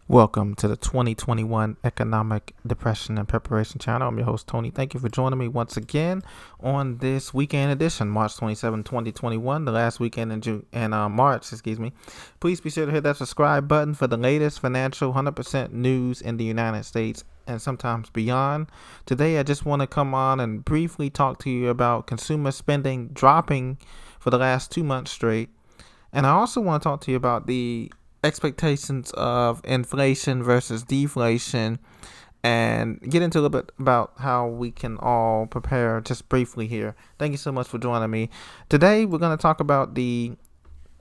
Welcome to the 2021 Economic Depression and Preparation Channel. I'm your host, Tony. Thank you for joining me once again on this weekend edition, March 27, 2021, the last weekend in March. Please be sure to hit that subscribe button for the latest financial 100% news in the United States and sometimes beyond. Today, I just want to come on and briefly talk to you about consumer spending dropping for the last 2 months straight. And I also want to talk to you about the expectations of inflation versus deflation and get into a little bit about how we can all prepare just briefly here. Thank you so much for joining me. Today, we're going to talk about the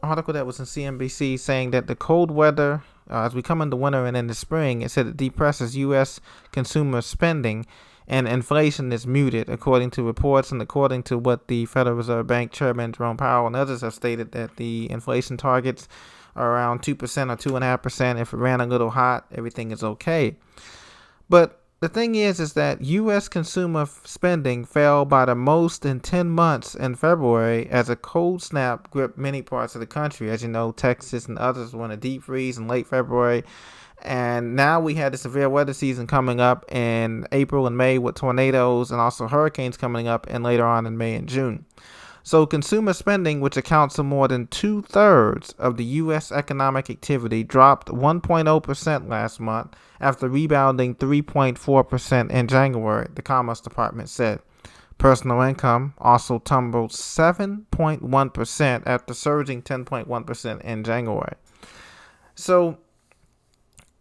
article that was in CNBC saying that the cold weather, as we come into winter and into spring, it said it depresses U.S. consumer spending and inflation is muted, according to reports and according to what the Federal Reserve Bank Chairman Jerome Powell and others have stated, that the inflation targets are around 2% or 2.5%. If it ran a little hot, everything is okay. But the thing is that U.S. consumer spending fell by the most in 10 months in February as a cold snap gripped many parts of the country. As you know, Texas and others were in a deep freeze in late February. And now we had the severe weather season coming up in April and May with tornadoes and also hurricanes coming up and later on in May and June. So consumer spending, which accounts for more than 2/3 of the U.S. economic activity, dropped 1.0% last month after rebounding 3.4% in January, the Commerce Department said. Personal income also tumbled 7.1% after surging 10.1% in January. So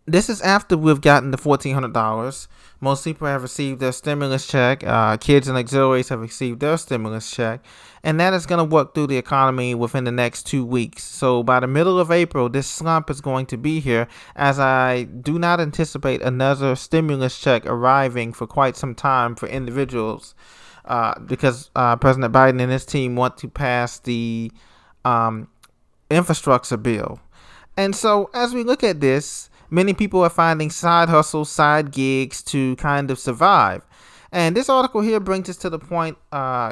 this is after we've gotten the $1,400. Most people have received their stimulus check. Kids and auxiliaries have received their stimulus check. And that is going to work through the economy within the next 2 weeks. So by the middle of April, this slump is going to be here, as I do not anticipate another stimulus check arriving for quite some time for individuals, because President Biden and his team want to pass the infrastructure bill. And so as we look at this, many people are finding side hustles, side gigs to kind of survive. And this article here brings us to the point,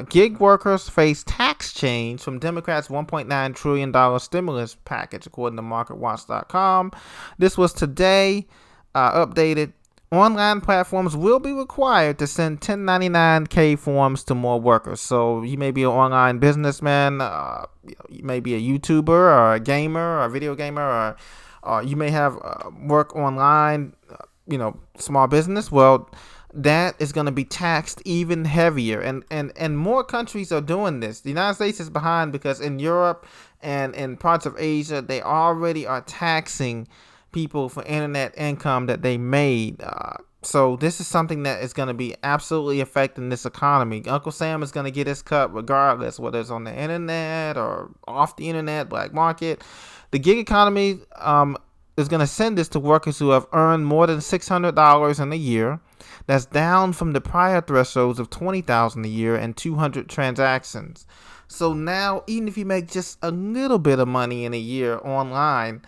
gig workers face tax change from Democrats' $1.9 trillion stimulus package, according to MarketWatch.com. This was today updated. Online platforms will be required to send 1099-K forms to more workers. So you may be an online businessman, you may be a YouTuber or a gamer or a video gamer, or you may have work online, small business. Well, that is going to be taxed even heavier. And more countries are doing this. The United States is behind because in Europe and in parts of Asia, they already are taxing people for internet income that they made. So this is something that is going to be absolutely affecting this economy. Uncle Sam is going to get his cut regardless, whether it's on the internet or off the internet, black market. The gig economy is going to send this to workers who have earned more than $600 in a year. That's down from the prior thresholds of $20,000 a year and 200 transactions. So now, even if you make just a little bit of money in a year online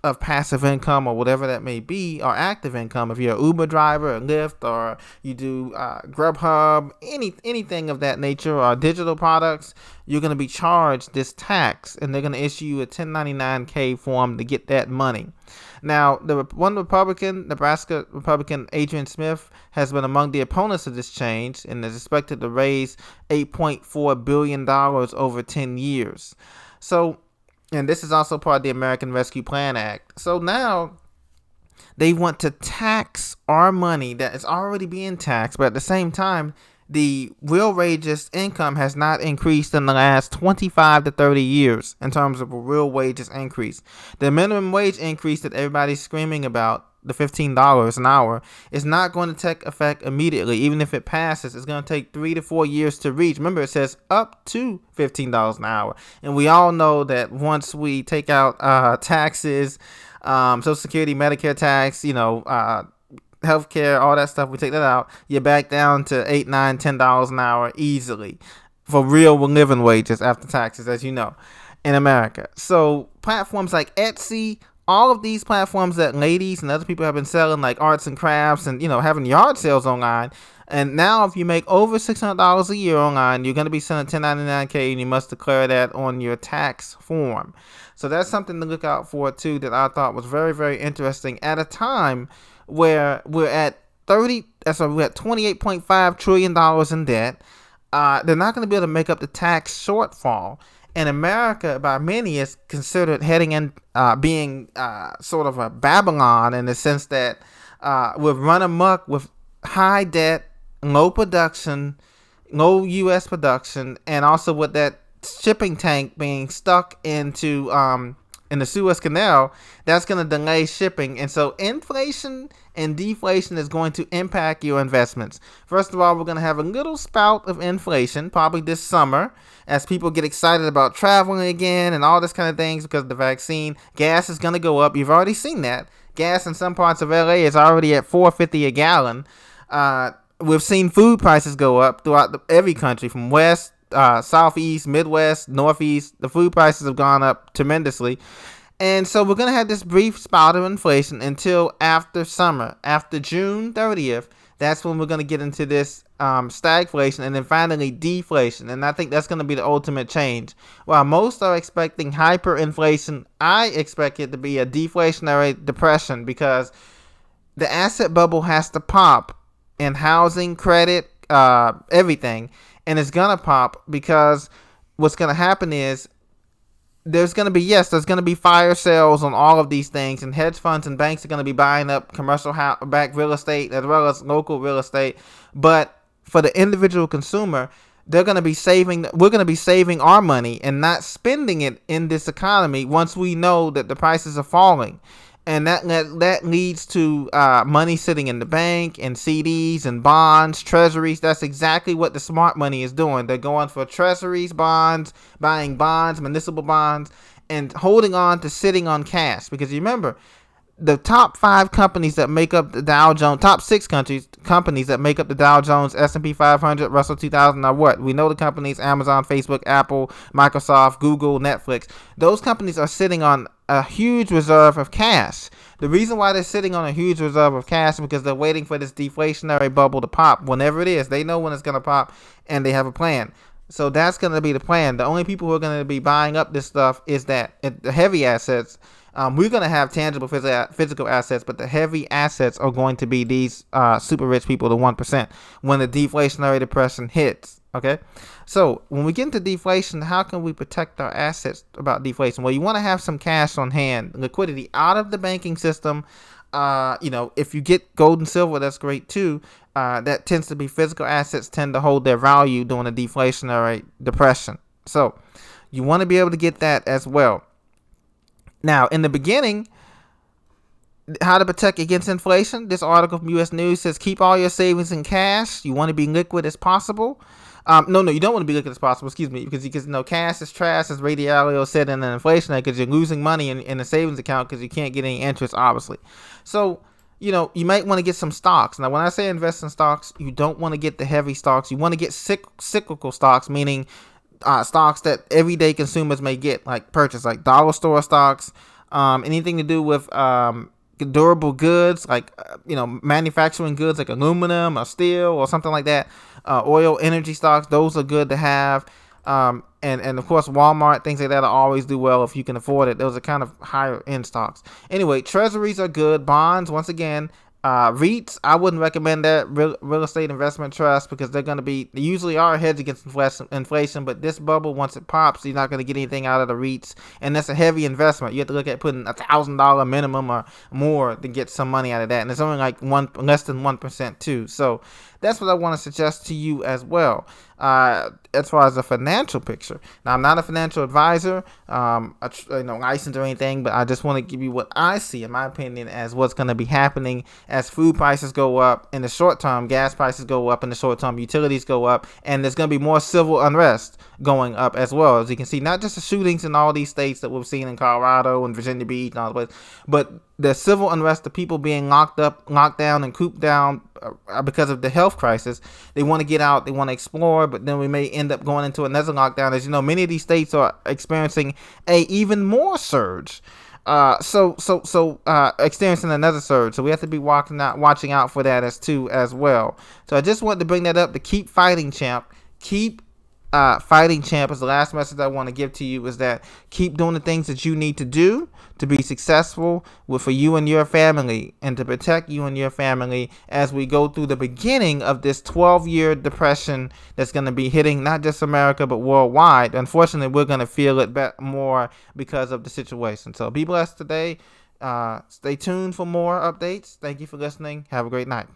of passive income or whatever that may be, or active income, if you're an Uber driver or Lyft, or you do Grubhub, anything of that nature, or digital products, you're going to be charged this tax, and they're going to issue you a 1099-K form to get that money. Now, Nebraska Republican Adrian Smith has been among the opponents of this change and is expected to raise $8.4 billion over 10 years. And this is also part of the American Rescue Plan Act. So now they want to tax our money that is already being taxed, but at the same time, the real wages income has not increased in the last 25 to 30 years in terms of a real wages increase. The minimum wage increase that everybody's screaming about, the $15 an hour, is not going to take effect immediately. Even if it passes, it's going to take 3 to 4 years to reach. Remember, it says up to $15 an hour. And we all know that once we take out taxes, Social Security, Medicare tax, healthcare, all that stuff, we take that out, you're back down to $8, $9, $10 an hour easily for real living wages after taxes, as you know, in America. So platforms like Etsy, all of these platforms that ladies and other people have been selling, like arts and crafts and, having yard sales online, And now, if you make over $600 a year online, you're going to be sent a 1099-K, and you must declare that on your tax form. So that's something to look out for too, that I thought was very, very interesting at a time where we're at $28.5 trillion in debt. They're not going to be able to make up the tax shortfall. And America, by many, is considered heading in, being sort of a Babylon, in the sense that we've run amok with high debt, low production, low U.S. production, and also with that shipping tank being stuck into in the Suez Canal, that's going to delay shipping. And so inflation and deflation is going to impact your investments. First of all, we're going to have a little spout of inflation probably this summer as people get excited about traveling again and all this kind of things because of the vaccine. Gas is going to go up. You've already seen that. Gas in some parts of LA is already at $4.50 a gallon. We've seen food prices go up throughout every country, from west, southeast, midwest, northeast. The food prices have gone up tremendously. And so we're going to have this brief spout of inflation until after summer. After June 30th, that's when we're going to get into this stagflation and then finally deflation. And I think that's going to be the ultimate change. While most are expecting hyperinflation, I expect it to be a deflationary depression, because the asset bubble has to pop in housing, credit, everything. And it's going to pop because what's going to happen is there's going to be fire sales on all of these things, and hedge funds and banks are going to be buying up commercial backed real estate as well as local real estate. But for the individual consumer, we're going to be saving our money and not spending it in this economy once we know that the prices are falling. And that leads to money sitting in the bank and CDs and bonds, treasuries. That's exactly what the smart money is doing. They're going for treasuries, bonds, buying bonds, municipal bonds, and holding on to sitting on cash. Because you remember, the top 5 companies that make up the Dow Jones, top 6 companies that make up the Dow Jones, S&P 500, Russell 2000 are what? We know the companies: Amazon, Facebook, Apple, Microsoft, Google, Netflix. Those companies are sitting on a huge reserve of cash. The reason why they're sitting on a huge reserve of cash is because they're waiting for this deflationary bubble to pop. Whenever it is, they know when it's going to pop, and they have a plan. So that's going to be the plan. The only people who are going to be buying up this stuff is the heavy assets. We're going to have tangible physical assets, but the heavy assets are going to be these super rich people, the 1%, when the deflationary depression hits. Okay, so when we get into deflation, how can we protect our assets about deflation? Well, you want to have some cash on hand, liquidity out of the banking system. If you get gold and silver, that's great too. That tends to be physical assets, tend to hold their value during a deflationary depression. So you want to be able to get that as well. Now, in the beginning, how to protect against inflation. This article from U.S. News says keep all your savings in cash. You want to be liquid as possible. No, you don't want to be liquid as possible. Excuse me, because cash is trash, as Ray Dalio said in an inflation, because you're losing money in a savings account because you can't get any interest, obviously. So, you might want to get some stocks. Now, when I say invest in stocks, you don't want to get the heavy stocks. You want to get cyclical stocks, meaning stocks that everyday consumers may get, purchase, like dollar store stocks, anything to do with durable goods, like manufacturing goods like aluminum or steel or something like that. Oil, energy stocks, those are good to have. And of course Walmart, things like that, will always do well if you can afford it. Those are kind of higher end stocks. Anyway, treasuries are good. Bonds, once again. REITs, I wouldn't recommend that. Real estate investment trust, because they usually are a hedge against inflation, but this bubble, once it pops, you're not going to get anything out of the REITs, and that's a heavy investment. You have to look at putting $1,000 minimum or more to get some money out of that, and it's only less than 1% too. So that's what I want to suggest to you as well. As far as a financial picture. Now, I'm not a financial advisor, licensed or anything, but I just want to give you what I see, in my opinion, as what's going to be happening as food prices go up in the short term, gas prices go up in the short term, utilities go up, and there's going to be more civil unrest going up as well. As you can see, not just the shootings in all these states that we've seen in Colorado and Virginia Beach and all the places, but the civil unrest, the people being locked down and cooped down because of the health crisis. They want to get out, they want to explore, but then we may end up going into another lockdown. As you know, many of these states are experiencing a even more surge experiencing another surge. So we have to be watching out for that as well. So I just wanted to bring that up to keep fighting, champ. Keep fighting, champ. Is the last message I want to give to you, is that keep doing the things that you need to do to be successful for you and your family, and to protect you and your family as we go through the beginning of this 12-year depression that's going to be hitting not just America but worldwide. Unfortunately, we're going to feel it more because of the situation. So be blessed today. Stay tuned for more updates. Thank you for listening. Have a great night.